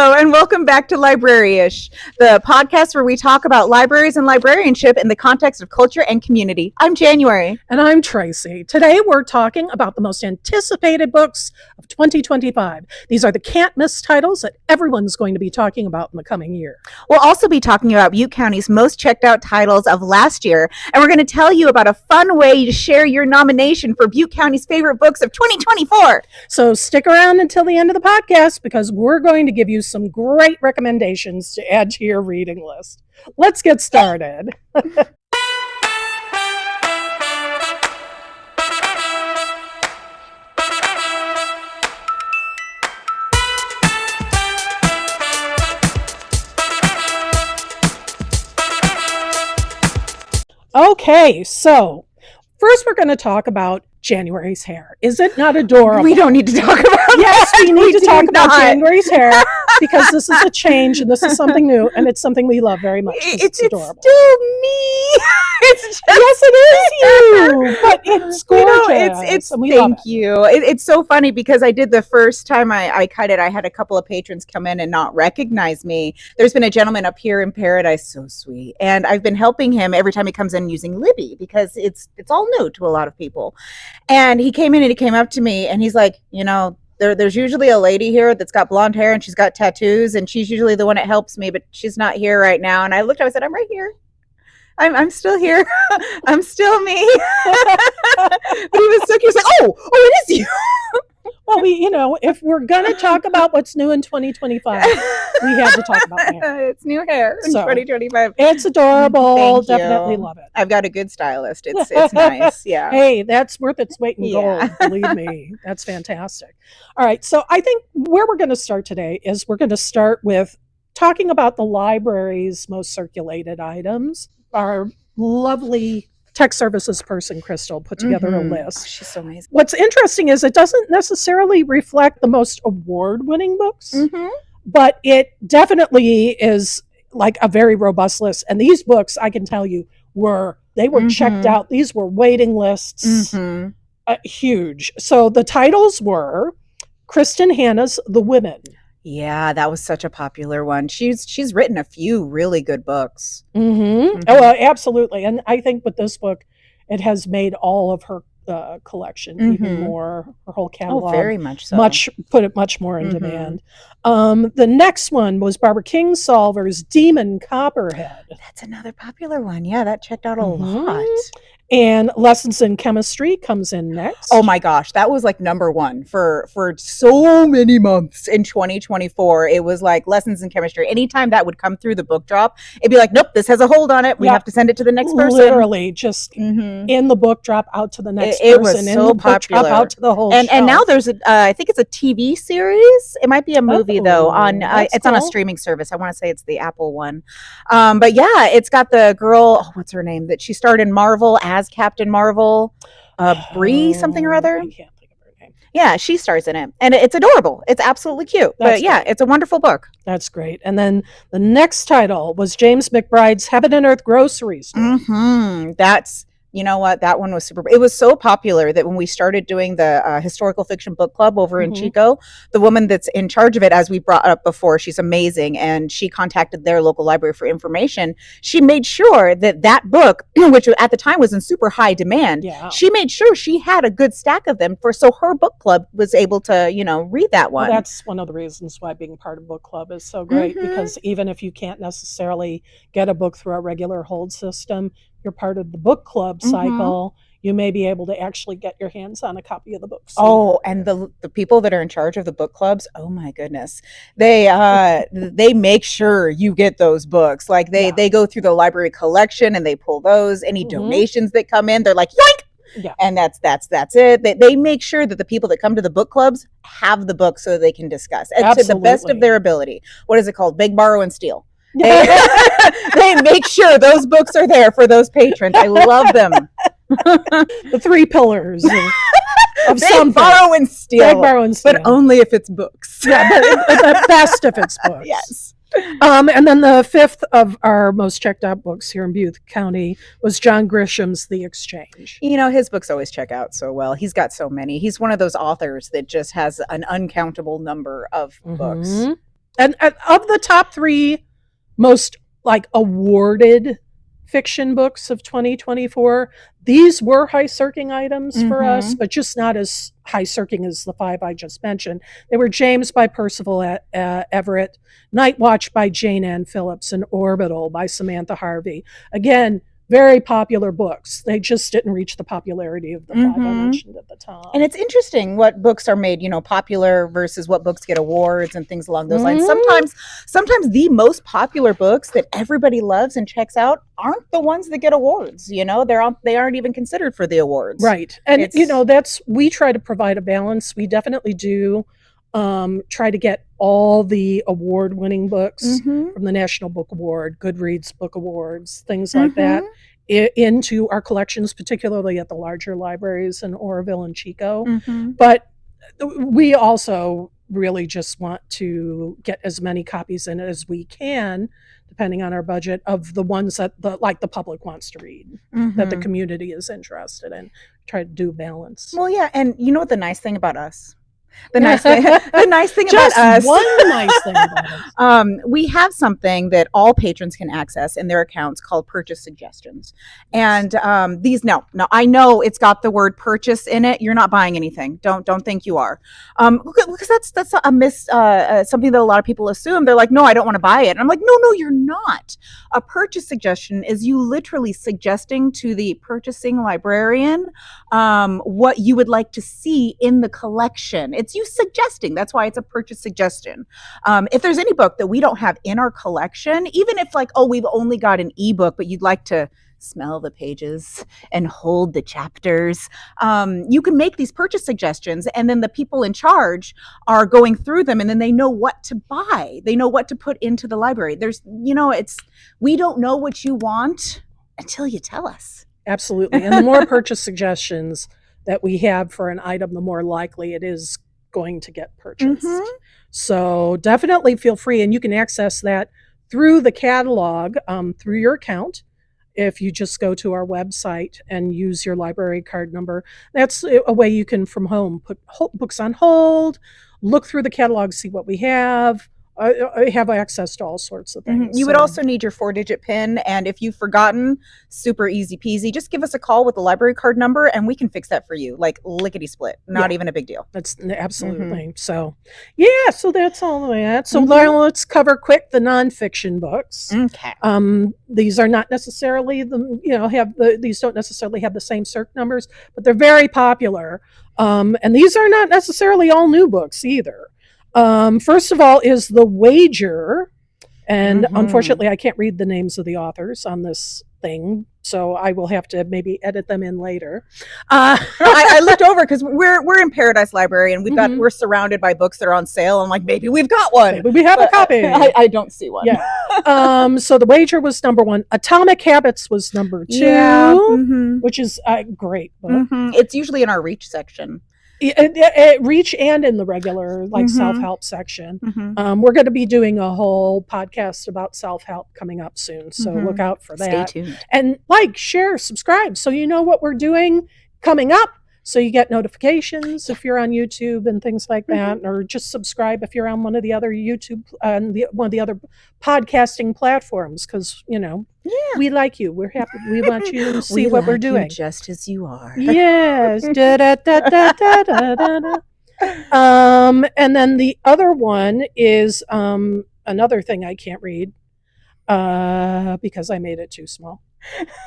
Hello, and welcome back to Library-ish, the podcast where we talk about libraries and librarianship in the context of culture and community. I'm January. And I'm Traci. Today we're talking about the most anticipated books of 2025. These are the can't-miss titles that everyone's going to be talking about in the coming year. We'll also be talking about Butte County's most checked out titles of last year, and we're going to tell you about a fun way to share your nomination for Butte County's favorite books of 2024. So stick around until the end of the podcast because we're going to give you some great recommendations to add to your reading list. Let's get started. Okay, so first we're going to talk about January's hair. Is it not adorable? We don't need to talk about Yes, that. we need to talk about not. January's hair because this is a change and this is something new and it's something we love very much. It's adorable. still me. It's just Yes, it is you, but it's gorgeous. Thank you. It's so funny because I did the first time I cut it. I had a couple of patrons come in and not recognize me. There's been a gentleman up here in Paradise, so sweet, and I've been helping him every time he comes in using Libby because it's all new to a lot of people. And he came in and he came up to me and he's like, there's usually a lady here that's got blonde hair and she's got tattoos and she's usually the one that helps me, but she's not here right now. And I looked, I said, I'm right here. I'm still here. I'm still me. But he was so cute. He was like, oh, it is you. Well, if we're going to talk about what's new in 2025, we have to talk about hair. It's new hair in 2025. It's adorable. Thank you. Definitely love it. I've got a good stylist. It's nice. Yeah. Hey, that's worth its weight in gold. Believe me. That's fantastic. All right. So I think where we're going to start today is we're going to start with talking about the library's most circulated items. Our lovely tech services person, Crystal, put together a list. Oh, she's so amazing. What's interesting is it doesn't necessarily reflect the most award-winning books, but it definitely is like a very robust list. And these books, I can tell you, were checked out. These were waiting lists, huge. So the titles were Kristen Hanna's The Women. Yeah, that was such a popular one. She's written a few really good books. Oh, absolutely. And I think with this book, it has made all of her collection even more, her whole catalog. Oh, very much so. Put it much more in demand. The next one was Barbara Kingsolver's Demon Copperhead. That's another popular one. Yeah, that checked out a lot. And Lessons in Chemistry comes in next. Oh my gosh, that was like number one for so many months in 2024. It was like Lessons in Chemistry. Anytime that would come through the book drop, it'd be like, nope, this has a hold on it. We have to send it to the next person. Literally, just in the book drop out to the next it person. Was so popular. Drop out to the whole and now there's I think it's a TV series. It might be a movie though. It's cool. On a streaming service. I want to say it's the Apple one. But yeah, it's got the girl. What's her name? That she starred in Marvel as Captain Marvel, Brie something or other. I can't think of her name. Yeah, she stars in it, and it's adorable. It's absolutely cute. But yeah, it's a wonderful book. That's great. And then the next title was James McBride's Heaven and Earth Grocery Store. That's. You know what? That one was super. It was so popular that when we started doing the historical fiction book club over in Chico, the woman that's in charge of it, as we brought up before, she's amazing. And she contacted their local library for information. She made sure that book, which at the time was in super high demand, she made sure she had a good stack of them so her book club was able to, read that one. Well, that's one of the reasons why being part of book club is so great, because even if you can't necessarily get a book through a regular hold system, you're part of the book club cycle, you may be able to actually get your hands on a copy of the book. Oh, and the people that are in charge of the book clubs, oh my goodness, they make sure you get those books. Like they go through the library collection and they pull those, any donations that come in, they're like, yoink! Yeah. And that's it. They make sure that the people that come to the book clubs have the book so they can discuss. And to the best of their ability. What is it called? Beg, borrow, and steal. They make sure those books are there for those patrons. I love them. The three pillars of Beg, borrow, and steal. Beg, borrow, and steal. But only if it's books. Yeah, but best if it's books. Yes. And then the fifth of our most checked out books here in Butte County was John Grisham's The Exchange. His books always check out so well. He's got so many. He's one of those authors that just has an uncountable number of books. And of the top 3 most like awarded fiction books of 2024, these were high circling items for us, but just not as high circling as the 5 I just mentioned. They were James by Percival Everett, Night Watch by Jane Ann Phillips, and Orbital by Samantha Harvey. Again, very popular books. They just didn't reach the popularity of the 5 I mentioned at the top. And it's interesting what books are made, popular versus what books get awards and things along those lines. Sometimes the most popular books that everybody loves and checks out aren't the ones that get awards. They aren't even considered for the awards. Right. And we try to provide a balance. We definitely do try to get all the award-winning books from the National Book Award, Goodreads Book Awards, things like that, into our collections, particularly at the larger libraries in Oroville and Chico. But we also really just want to get as many copies in as we can, depending on our budget, of the ones that the public wants to read, that the community is interested in. Try to do balance. Well, yeah, and you know what the nice thing about us? The nice thing about us. One nice thing about us. We have something that all patrons can access in their accounts called purchase suggestions. And these, no, I know it's got the word purchase in it. You're not buying anything. Don't think you are. Because that's a something that a lot of people assume. They're like, no, I don't want to buy it. And I'm like, no, you're not. A purchase suggestion is you literally suggesting to the purchasing librarian what you would like to see in the collection. It's you suggesting. That's why it's a purchase suggestion. If there's any book that we don't have in our collection, even if we've only got an ebook, but you'd like to smell the pages and hold the chapters, you can make these purchase suggestions, and then the people in charge are going through them, and then they know what to buy. They know what to put into the library. We don't know what you want until you tell us. Absolutely. And the more purchase suggestions that we have for an item, the more likely it is going to get purchased. So definitely feel free, and you can access that through the catalog, through your account. If you just go to our website and use your library card number, that's a way you can from home put books on hold, look through the catalog, see what we have. I have access to all sorts of things. You would also need your 4-digit PIN, and if you've forgotten, super easy peasy. Just give us a call with the library card number, and we can fix that for you, like lickety split. Not even a big deal. That's absolutely. So, yeah. So that's all of that. So now let's cover quick the nonfiction books. Okay. These are not necessarily these don't necessarily have the same circ numbers, but they're very popular. And these are not necessarily all new books either. First of all is The Wager, and unfortunately I can't read the names of the authors on this thing, so I will have to maybe edit them in later. I looked over because we're in Paradise Library, and we're surrounded by books that are on sale. I'm like, maybe we've got one. Maybe we have a copy. I don't see one. Yeah. So The Wager was number 1. Atomic Habits was number 2, which is a great book. It's usually in our Reach section. Reach and in the regular self-help section. We're going to be doing a whole podcast about self-help coming up soon, so look out for that. Stay tuned. And share, subscribe, so you know what we're doing coming up, so you get notifications if you're on YouTube and things like that, or just subscribe if you're on one of the other YouTube one of the other podcasting platforms, because we like you. We're happy. We want you to see what we're doing. Just as you are. Yes. Da, da, da, da, da, da, da, da. And then the other one is another thing I can't read because I made it too small.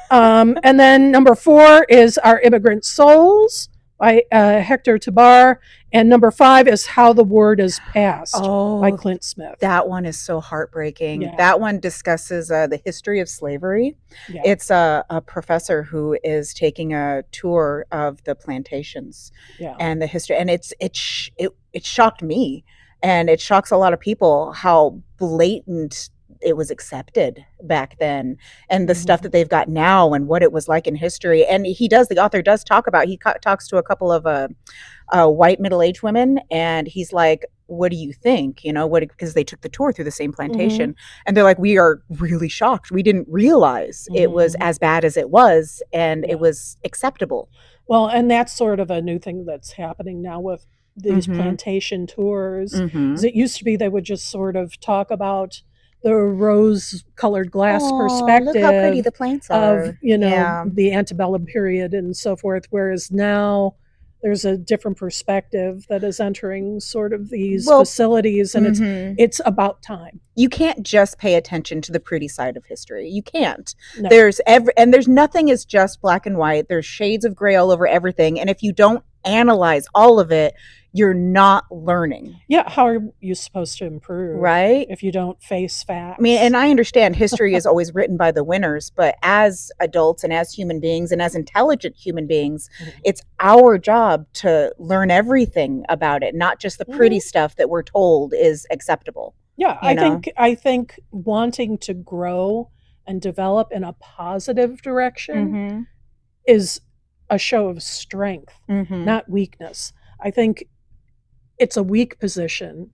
And then number 4 is Our Immigrant Souls by Hector Tabar. And number 5 is How the Word Is Passed by Clint Smith. That one is so heartbreaking. Yeah. That one discusses the history of slavery. Yeah. It's a professor who is taking a tour of the plantations and the history. And it shocked me, and it shocks a lot of people how blatant it was accepted back then, and the stuff that they've got now, and what it was like in history. And the author does talk about, he talks to a couple of white middle-aged women, and he's like, what do you think? Because they took the tour through the same plantation, and they're like, we are really shocked. We didn't realize it was as bad as it was, and it was acceptable. Well, and that's sort of a new thing that's happening now with these plantation tours. Mm-hmm. 'Cause it used to be they would just sort of talk about the rose-colored glass perspective. Look how pretty the plants are. Of, the antebellum period and so forth, whereas now there's a different perspective that is entering sort of these facilities, and it's about time. You can't just pay attention to the pretty side of history. You can't. No. There's nothing is just black and white. There's shades of gray all over everything, and if you don't analyze all of it, you're not learning. Yeah, how are you supposed to improve, right? If you don't face facts? I mean, and I understand history is always written by the winners, but as adults and as human beings and as intelligent human beings, it's our job to learn everything about it, not just the pretty stuff that we're told is acceptable. Yeah, I think wanting to grow and develop in a positive direction is a show of strength, not weakness. I think it's a weak position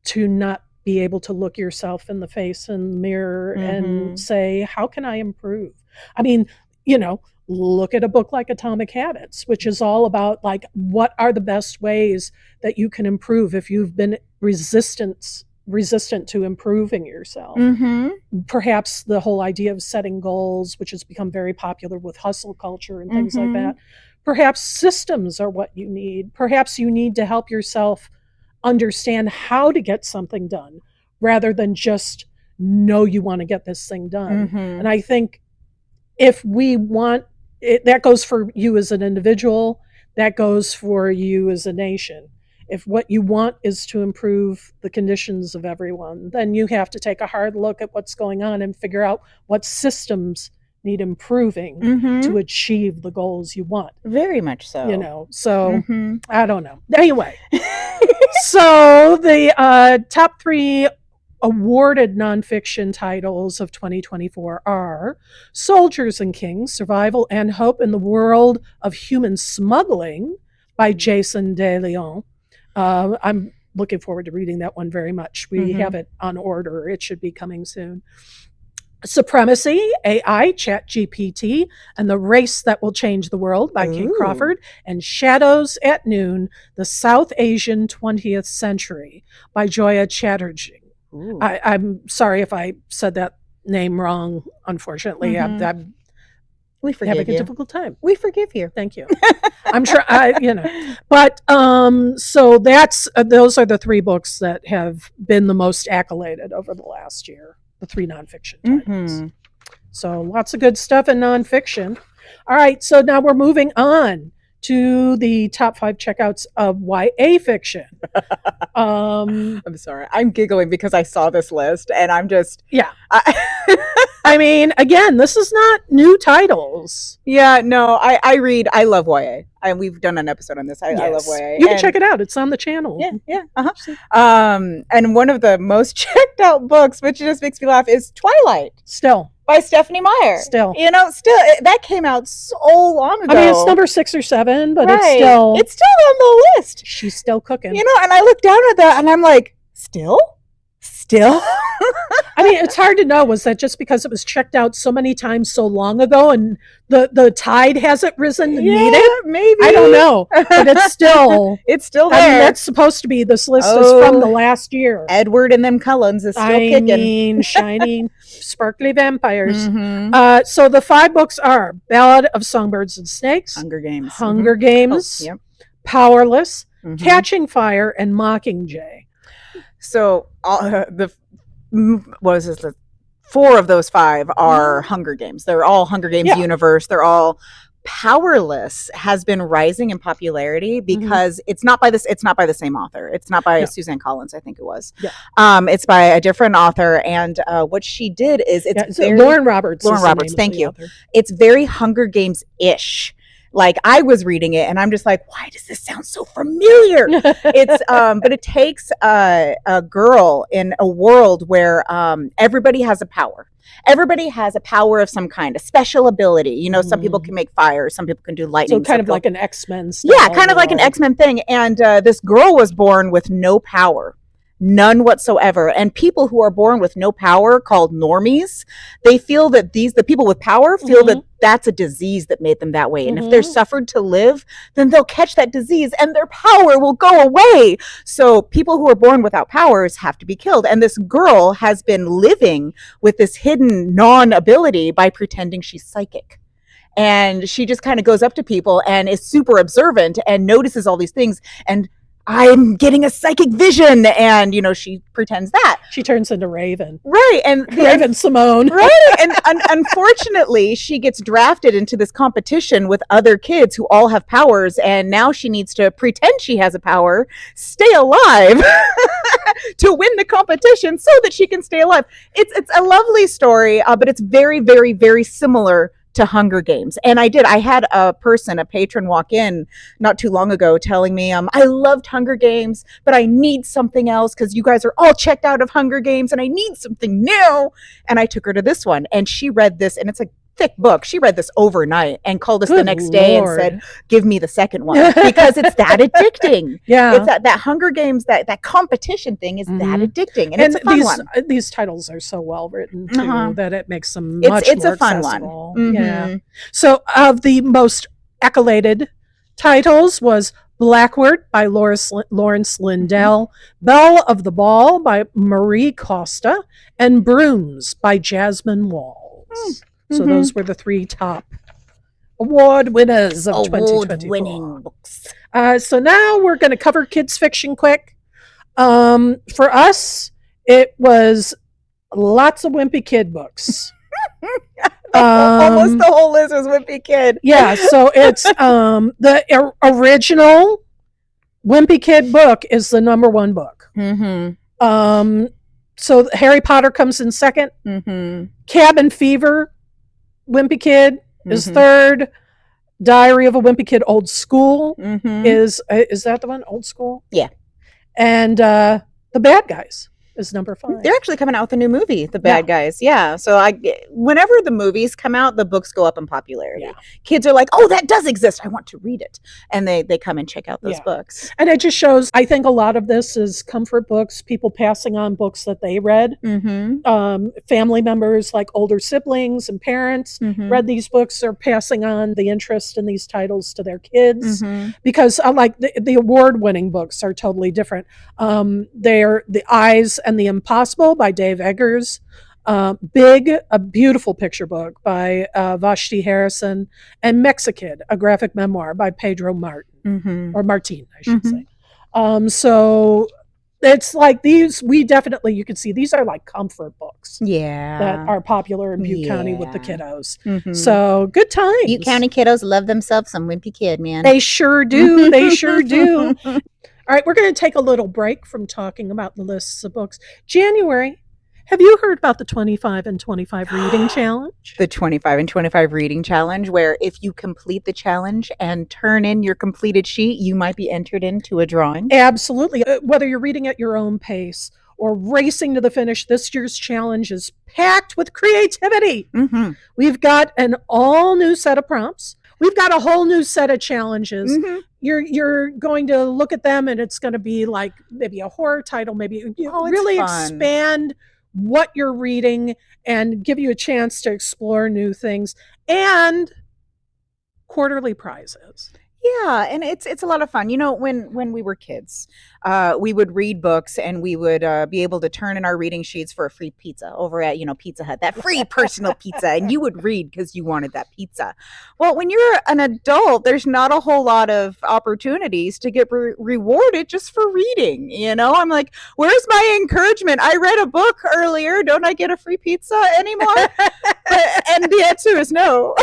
to not be able to look yourself in the face in the mirror and say, how can I improve? I mean, look at a book like Atomic Habits, which is all about like, what are the best ways that you can improve if you've been resistant to improving yourself. Perhaps the whole idea of setting goals, which has become very popular with hustle culture and things like that. Perhaps systems are what you need. Perhaps you need to help yourself understand how to get something done rather than just know you want to get this thing done. And I think if we want it, that goes for you as an individual, that goes for you as a nation. If what you want is to improve the conditions of everyone, then you have to take a hard look at what's going on and figure out what systems need improving to achieve the goals you want. Very much so. So I don't know. Anyway, so the top 3 awarded nonfiction titles of 2024 are Soldiers and Kings, Survival and Hope in the World of Human Smuggling by Jason De Leon. I'm looking forward to reading that one very much. We have it on order. It should be coming soon. Supremacy, AI, ChatGPT, and the Race That Will Change the World by Kate Crawford, and Shadows at Noon, The South Asian 20th Century by Joya Chatterjee. I'm sorry if I said that name wrong, unfortunately. We forgive having you. A difficult time. We forgive you. Thank you. I'm sure But so that's those are the 3 books that have been the most accoladed over the last year. The 3 nonfiction titles. So lots of good stuff in nonfiction. All right, so now we're moving on to the top 5 checkouts of YA fiction. I'm sorry. I'm giggling because I saw this list and I'm just... Yeah. I mean, again, this is not new titles. Yeah, no, I love YA. We've done an episode on this. I love YA. You can check it out. It's on the channel. Yeah. And one of the most checked out books, which just makes me laugh, is Twilight. Still. By Stephanie Meyer. Still. That came out so long ago. I mean, it's number 6 or 7, but right. It's still on the list. She's still cooking. And I look down at that and I'm like, still? I mean, it's hard to know. Was that just because it was checked out so many times so long ago and the tide hasn't risen to meet it? Maybe. I don't know. But it's still there. I mean, that's supposed to be, this list is from the last year. Edward and them Cullens is still kicking. I mean, shiny, sparkly vampires. So the 5 books are Ballad of Songbirds and Snakes, Hunger Games, Powerless, Catching Fire, and Mockingjay. So the 4 of those 5 are Hunger Games. They're all Hunger Games universe. They're all... Powerless has been rising in popularity because it's not by the same author. It's not by Suzanne Collins, I think it was. It's by a different author, and what she did is it's very, Lauren Roberts. Thank you. It's very Hunger Games-ish. Like, I was reading it and I'm just like, why does this sound so familiar? It's but it takes a girl in a world where everybody has a power. Everybody has a power of some kind, a special ability. Some people can make fire, some people can do lightning. So kind of like an X-Men style. Yeah, kind of like an X-Men thing. And this girl was born with no power. none whatsoever. And people who are born with no power, called normies, they feel that the people with power feel that that's a disease that made them that way. And if they're suffered to live, then they'll catch that disease and their power will go away. So people who are born without powers have to be killed. And this girl has been living with this hidden non-ability by pretending she's psychic. And she just kind of goes up to people and is super observant and notices all these things. And I'm getting a psychic vision. And, she pretends that. She turns into Raven. Right. And Raven Simone. Right. And unfortunately, she gets drafted into this competition with other kids who all have powers. And now she needs to pretend she has a power, stay alive to win the competition so that she can stay alive. It's a lovely story, but it's very, very, very similar to Hunger Games. And I had a patron walk in not too long ago telling me, I loved Hunger Games, but I need something else because you guys are all checked out of Hunger Games and I need something new. And I took her to this one and she read this, and it's a thick book. She read this overnight and called us the next day and said, give me the second one, because it's that addicting. Yeah. It's that Hunger Games, that competition thing is that addicting. And it's a fun one. These titles are so well written too that it makes them much it's more a fun accessible. one. Yeah. So of the most accoladed titles was Blackward by Lawrence Lindell, Belle of the Ball by Marie Costa, and Brooms by Jasmine Walls. So those were the 3 top award winners of 2024. Award-winning books. So now we're going to cover kids fiction quick. For us, it was lots of Wimpy Kid books. Almost the whole list was Wimpy Kid. Yeah, so it's the original Wimpy Kid book is the number 1 book. So Harry Potter comes in second. Cabin Fever, Wimpy Kid is third. Diary of a Wimpy Kid Old School is that the one? Old School? Yeah. And The Bad Guys is number 5. They're actually coming out with a new movie, The Bad Guys. Yeah. So whenever the movies come out, the books go up in popularity. Yeah. Kids are like, oh, that does exist. I want to read it. And they come and check out those books. And it just shows, I think a lot of this is comfort books, people passing on books that they read. Family members, like older siblings and parents, read these books, are passing on the interest in these titles to their kids. Because like the award-winning books are totally different. They're The Eyes and the Impossible by Dave Eggers. Big, a beautiful picture book by Vashti Harrison, and Mexikid, a graphic memoir by Pedro Martin, or Martin, I should say. So it's like these, you can see these are like comfort books. That are popular in Butte County with the kiddos. So good times. Butte County kiddos love themselves some Wimpy Kid, man. They sure do. They sure do. All right, we're going to take a little break from talking about the lists of books. January, have you heard about the 25 and 25 reading challenge? The 25 and 25 reading challenge, where if you complete the challenge and turn in your completed sheet, you might be entered into a drawing. Absolutely. Whether you're reading at your own pace or racing to the finish, this year's challenge is packed with creativity. We've got an all new set of prompts. We've got a whole new set of challenges. You're going to look at them and it's going to be like maybe a horror title, maybe really expand what you're reading and give you a chance to explore new things, and quarterly prizes. Yeah, and it's a lot of fun. When we were kids, we would read books and we would be able to turn in our reading sheets for a free pizza over at, Pizza Hut, that free personal pizza, and you would read because you wanted that pizza. Well, when you're an adult, there's not a whole lot of opportunities to get rewarded just for reading. I'm like, where's my encouragement? I read a book earlier. Don't I get a free pizza anymore? And the answer is no.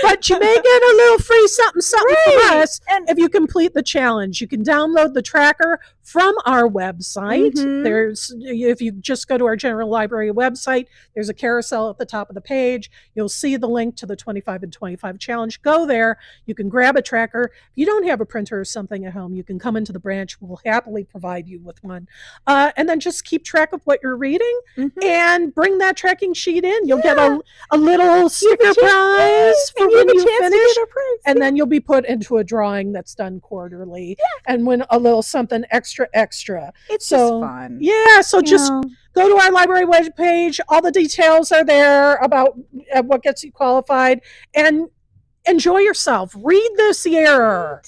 But you may get a little free something from us. And if you complete the challenge, you can download the tracker from our website. If you just go to our General Library website, there's a carousel at the top of the page. You'll see the link to the 25 and 25 challenge. Go there. You can grab a tracker. If you don't have a printer or something at home, you can come into the branch. We'll happily provide you with one. And then just keep track of what you're reading and bring that tracking sheet in. You'll get a little sticker prize for when you finish. And then you'll be put into a drawing that's done quarterly. And can win a little something extra. It's So, just fun. Yeah, so You just know? go to our library webpage. All the details are there about what gets you qualified, and enjoy yourself. Read this year.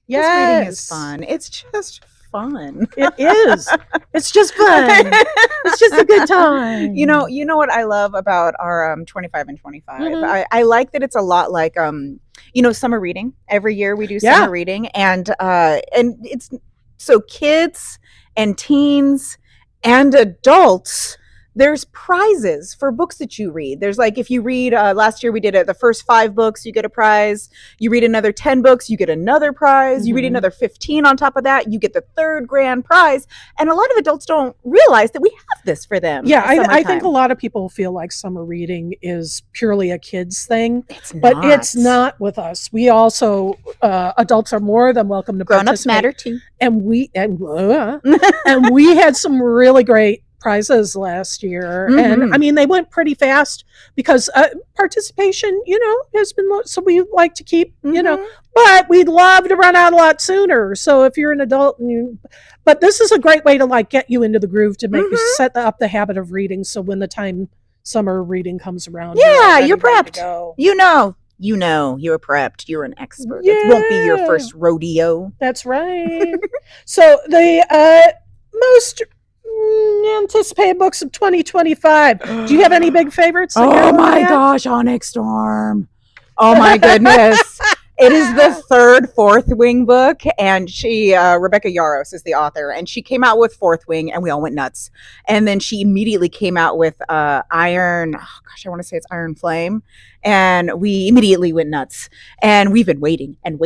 Yes. This reading is Yes. fun. It's just fun. It is. It's just fun. It's just a good time. You know what I love about our 25 and 25? Mhm. I like that it's a lot like summer reading. Every year we do summer reading, and it's so kids and teens and adults, there's prizes for books that you read. There's like, if you read, last year we did it, the first 5 books, you get a prize. You read another 10 books, you get another prize. You read another 15 on top of that, you get the 3rd grand prize. And a lot of adults don't realize that we have this for them. Yeah, I think a lot of people feel like summer reading is purely a kid's thing. But it's not with us. We also, adults are more than welcome to Grown-ups participate. matter too. And we had some really great prizes last year. And I mean, they went pretty fast because participation, has been low, so we like to keep, but we'd love to run out a lot sooner. So if you're an adult but this is a great way to like get you into the groove, to make you set up the habit of reading. So when the time summer reading comes around, you're prepped. You're prepped. You're an expert. It won't be your first rodeo. That's right. So the most anticipated books of 2025. Do you have any big favorites? Oh my gosh, Onyx Storm. Oh my goodness. It is the 3rd Fourth Wing book, and she, Rebecca Yarros is the author, and she came out with Fourth Wing, and we all went nuts. And then she immediately came out with Iron Flame, and we immediately went nuts. And we've been waiting and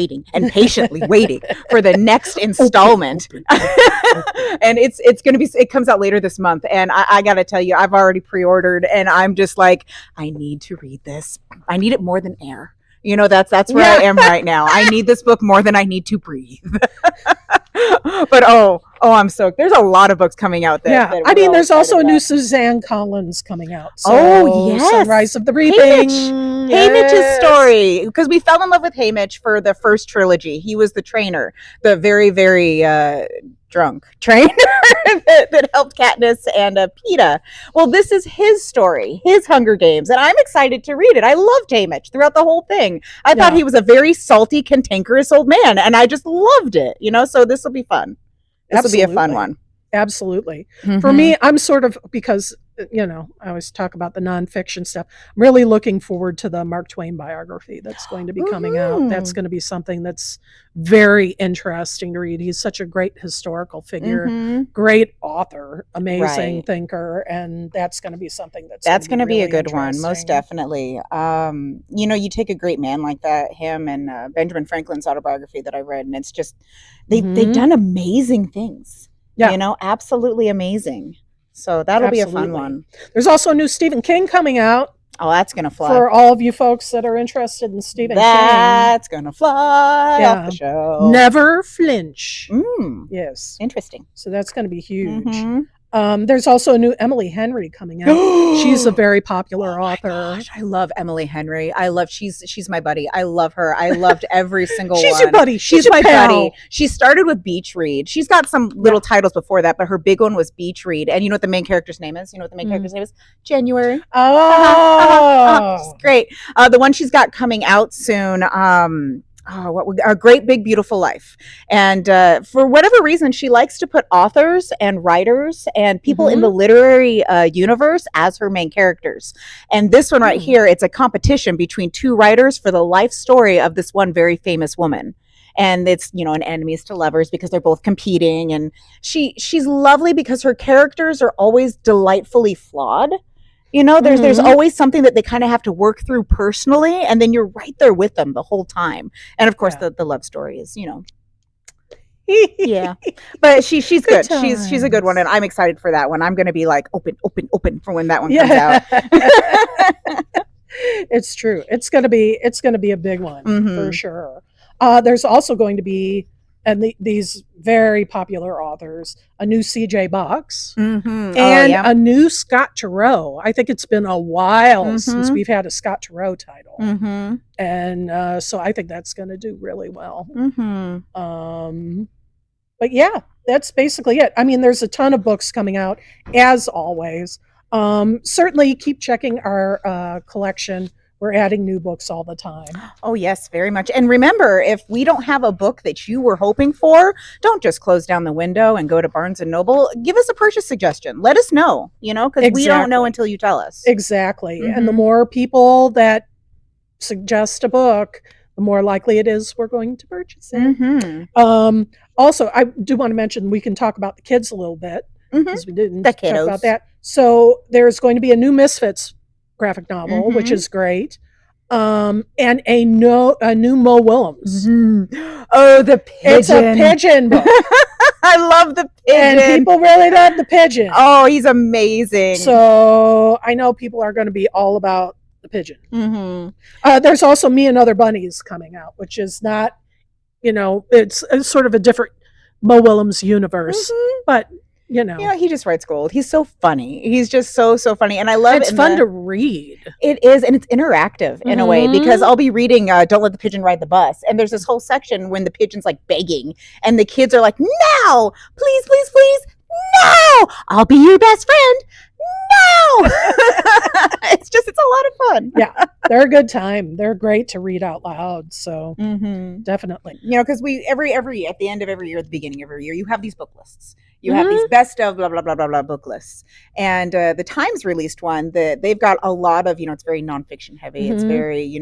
patiently waiting for the next installment. And it comes out later this month, and I gotta tell you, I've already pre-ordered, and I'm just like, I need to read this. I need it more than air. That's where I am right now. I need this book more than I need to breathe. But I'm stoked. There's a lot of books coming out that I mean, there's also a new Suzanne Collins coming out. So, yes. Sunrise of the Reaping. Haymitch's story, because we fell in love with Haymitch for the first trilogy. He was the trainer, the very, very drunk trainer that helped Katniss and Peeta. Well, this is his story, his Hunger Games, and I'm excited to read it. I loved Haymitch throughout the whole thing. I thought he was a very salty, cantankerous old man, and I just loved it. So this will be fun. This will be a fun one. Absolutely. For me, I'm sort of, because I always talk about the nonfiction stuff. I'm really looking forward to the Mark Twain biography that's going to be coming out. That's going to be something that's very interesting to read. He's such a great historical figure, great author, amazing thinker, and that's going to be something that's going to be really a good one, most definitely. You take a great man like that, him and Benjamin Franklin's autobiography that I read, and it's just they've done amazing things. Absolutely amazing. So that'll be a fun one. There's also a new Stephen King coming out. Oh, that's going to fly. For all of you folks that are interested in Stephen King. That's going to fly off the show. Never Flinch. Yes. Interesting. So that's going to be huge. There's also a new Emily Henry coming out. She's a very popular author. Gosh, I love Emily Henry. She's my buddy. I love her. I loved every single one. She's your buddy. She's my buddy. She started with Beach Read. She's got some little titles before that, but her big one was Beach Read. And you know what the main character's name is? January. Oh. Great. The one she's got coming out soon, A Great Big Beautiful Life. And for whatever reason, she likes to put authors and writers and people in the literary universe as her main characters. And this one right here, it's a competition between 2 writers for the life story of this one very famous woman. And it's, an enemies to lovers because they're both competing. And she's lovely because her characters are always delightfully flawed. There's always something that they kind of have to work through personally, and then you're right there with them the whole time. And of course, the love story is, yeah. But she's good. She's a good one, and I'm excited for that one. I'm going to be like open for when that one comes out. It's true. It's going to be a big one for sure. There's also going to be, and these very popular authors, a new C.J. Box and a new Scott Turow. I think it's been a while since we've had a Scott Turow title. And so I think that's going to do really well. But yeah, that's basically it. I mean, there's a ton of books coming out, as always. Certainly keep checking our collection. We're adding new books all the time. Oh, yes, very much. And remember, if we don't have a book that you were hoping for, don't just close down the window and go to Barnes and Noble. Give us a purchase suggestion. Let us know, because we don't know until you tell us. Exactly. Mm-hmm. And the more people that suggest a book, the more likely it is we're going to purchase it. Mm-hmm. Also, I do want to mention we can talk about the kids a little bit, because we didn't talk about that. So there's going to be a new Misfits graphic novel, which is great, and a new Mo Willems. Oh, the pigeon! It's a pigeon book. I love the pigeon, and people really love the pigeon. Oh, he's amazing. So I know people are going to be all about the pigeon. There's also Me and Other Bunnies coming out, which is not, it's sort of a different Mo Willems universe, but. He just writes gold. He's so funny. He's just so funny, and I love it. It's fun to read. It is, and it's interactive in a way, because I'll be reading Don't Let the Pigeon Ride the Bus, and there's this whole section when the pigeon's like begging, and the kids are like, "No, please, please, please, no! I'll be your best friend. No!" It's a lot of fun. Yeah, they're a good time. They're great to read out loud. So definitely, because we every at the end of every year, at the beginning of every year, you have these book lists. You have these best of blah, blah, blah, blah, blah book lists. And the Times released one that they've got a lot of, it's very nonfiction heavy. It's very,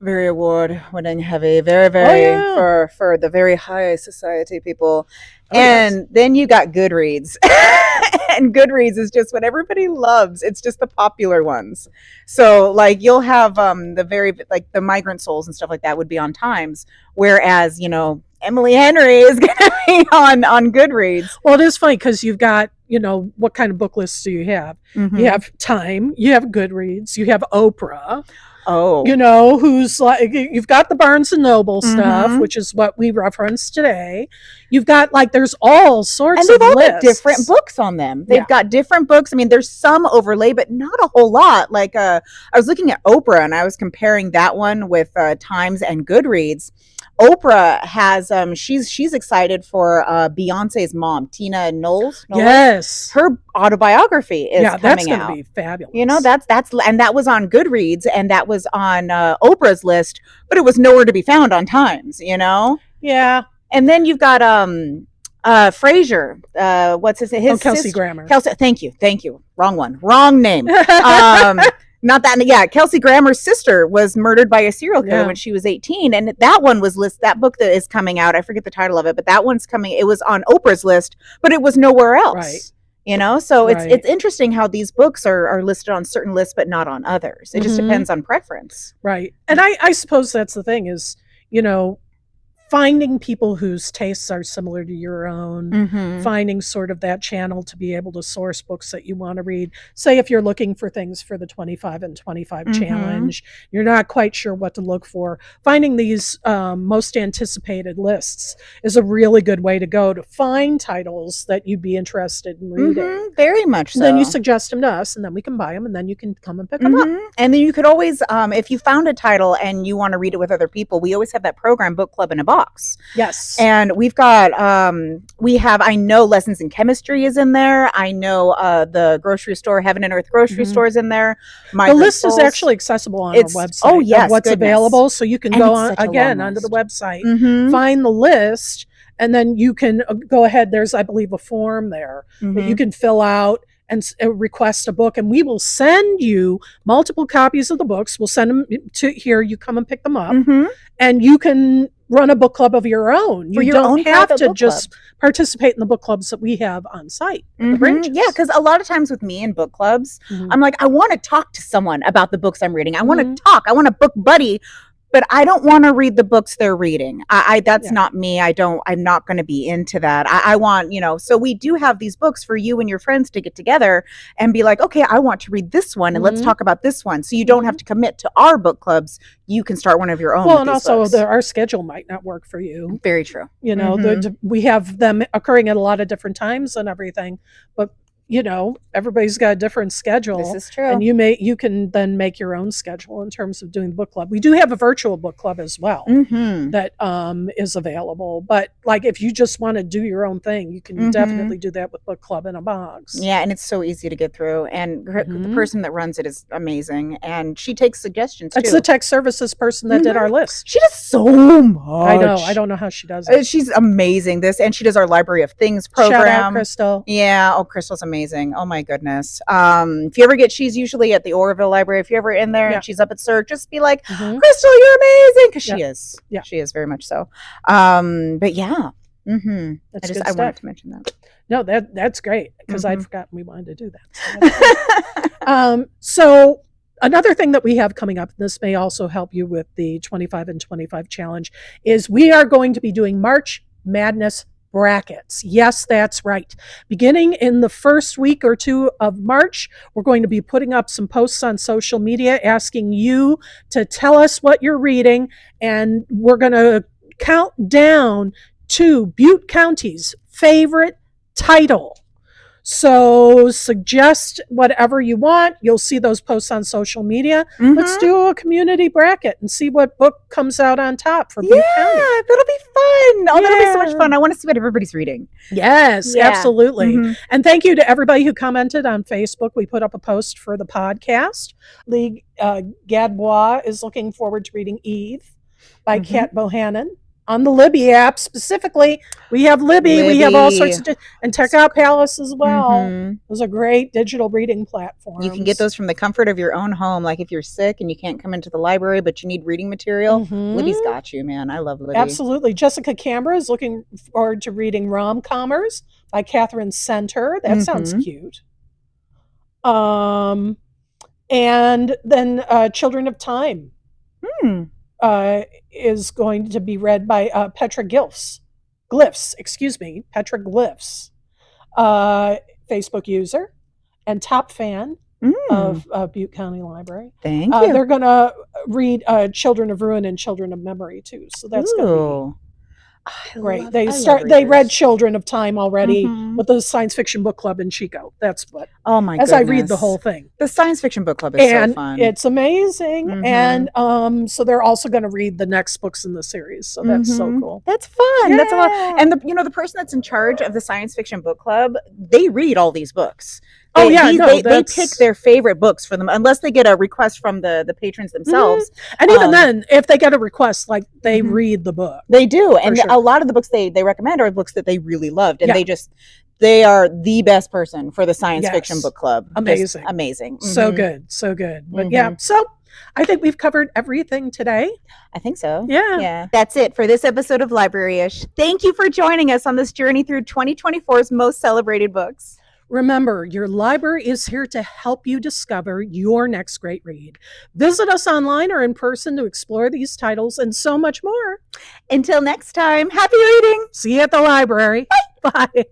very award-winning heavy, very, very for the very high society people. And then you got Goodreads. And Goodreads is just what everybody loves. It's just the popular ones. So like you'll have the very, like the Migrant Souls and stuff like that would be on Times. Whereas, Emily Henry is going to be on Goodreads. Well, it is funny because you've got, what kind of book lists do you have? You have Time, you have Goodreads, you have Oprah. Oh. Who's like, you've got the Barnes and Noble stuff, which is what we referenced today. You've got there's all sorts of lists. And they've all got different books on them. They've got different books. I mean, there's some overlay, but not a whole lot. Like, I was looking at Oprah and I was comparing that one with Times and Goodreads. Oprah has she's excited for Beyonce's mom, Tina Knowles. Yes, her autobiography is coming out. That's going to be fabulous. That's and that was on Goodreads and that was on Oprah's list, but it was nowhere to be found on Times. Yeah. And then you've got Fraser. What's his name? Kelsey Grammer. Thank you. Wrong name. Not that, Kelsey Grammer's sister was murdered by a serial killer when she was 18, and that one was that book that is coming out. I forget the title of it, but that one's coming. It was on Oprah's list, but it was nowhere else. Right. So it's interesting how these books are listed on certain lists, but not on others. It just depends on preference. Right, and I suppose that's the thing is, finding people whose tastes are similar to your own, finding sort of that channel to be able to source books that you want to read. Say if you're looking for things for the 25 and 25 challenge, you're not quite sure what to look for. Finding these most anticipated lists is a really good way to go to find titles that you'd be interested in reading. Very much so. Then you suggest them to us and then we can buy them and then you can come and pick them up. And then you could always, if you found a title and you want to read it with other people, we always have that program, Book Club in a Box. Yes. And we've got, I know Lessons in Chemistry is in there. I know the grocery store, Heaven and Earth grocery store is in there. The list is actually accessible on our website. Oh, yes. What's available. So you can go on again onto the website, find the list, and then you can go ahead. There's, I believe, a form there that you can fill out and request a book, and we will send you multiple copies of the books. We'll send them to here. You come and pick them up, and you can run a book club of your own. You don't have to just participate in the book clubs that we have on site. Yeah, because a lot of times with me in book clubs, I'm like, I want to talk to someone about the books I'm reading. I want to talk. I want a book buddy. But I don't want to read the books they're reading. That's not me. I'm not going to be into that. I want, so we do have these books for you and your friends to get together and be like, okay, I want to read this one and let's talk about this one. So you don't have to commit to our book clubs. You can start one of your own. Well, and also our schedule might not work for you. Very true. We have them occurring at a lot of different times and everything, but everybody's got a different schedule. This is true. And you can then make your own schedule in terms of doing book club. We do have a virtual book club as well that is available. But like if you just want to do your own thing, you can definitely do that with Book Club in a Box. Yeah, and it's so easy to get through. And the person that runs it is amazing. And she takes suggestions too. It's the tech services person that did our list. She does so much. I know. I don't know how she does it. She's amazing. And she does our Library of Things program. Shout out, Crystal. Yeah. Oh, Crystal's amazing. Oh my goodness. If you ever she's usually at the Oroville Library. If you're ever in there and she's up at Cirque, just be like, Crystal, you're amazing. Because she is. Yeah. She is very much so. But yeah. I wanted to mention that. No, that's great because I'd forgotten we wanted to do that. So another thing that we have coming up, and this may also help you with the 25 and 25 challenge, is we are going to be doing March Madness brackets. Yes, that's right. Beginning in the first week or two of March, we're going to be putting up some posts on social media asking you to tell us what you're reading, and we're going to count down to Butte County's favorite title. So suggest whatever you want. You'll see those posts on social media. Let's do a community bracket and see what book comes out on top for Butte County. Yeah, that'll be fun. Oh, that'll be so much fun. I want to see what everybody's reading. Yes, absolutely. And thank you to everybody who commented on Facebook. We put up a post for the podcast. Lee Gadbois is looking forward to reading Eve by Kat Bohannon. On the Libby app specifically, we have Libby. We have all sorts of, and check out Palace as well. Those are great digital reading platforms. You can get those from the comfort of your own home. Like if you're sick and you can't come into the library, but you need reading material, Libby's got you, man. I love Libby. Absolutely. Jessica Canberra is looking forward to reading Rom-Commers by Catherine Center. That sounds cute. And then Children of Time. Is going to be read by Petra Glyphs, Petra Glyphs, Facebook user and top fan of Butte County Library. Thank you. They're going to read Children of Ruin and Children of Memory too, so that's going to be great. They read Children of Time already with the Science Fiction Book Club in Chico. That's what. Oh my goodness. As I read the whole thing. The Science Fiction Book Club is so fun. It's amazing. And so they're also going to read the next books in the series. So that's so cool. That's fun. That's a lot. And the person that's in charge of the Science Fiction Book Club, they read all these books. They pick their favorite books for them, unless they get a request from the patrons themselves. And even then, if they get a request, like they read the book. They do, and a lot of the books they recommend are books that they really loved, and they are the best person for the Science Fiction Book Club. Amazing, just amazing, so good. But so I think we've covered everything today. I think so. Yeah. That's it for this episode of Library-ish. Thank you for joining us on this journey through 2024's most celebrated books. Remember, your library is here to help you discover your next great read. Visit us online or in person to explore these titles and so much more. Until next time, happy reading. See you at the library. Bye. Bye.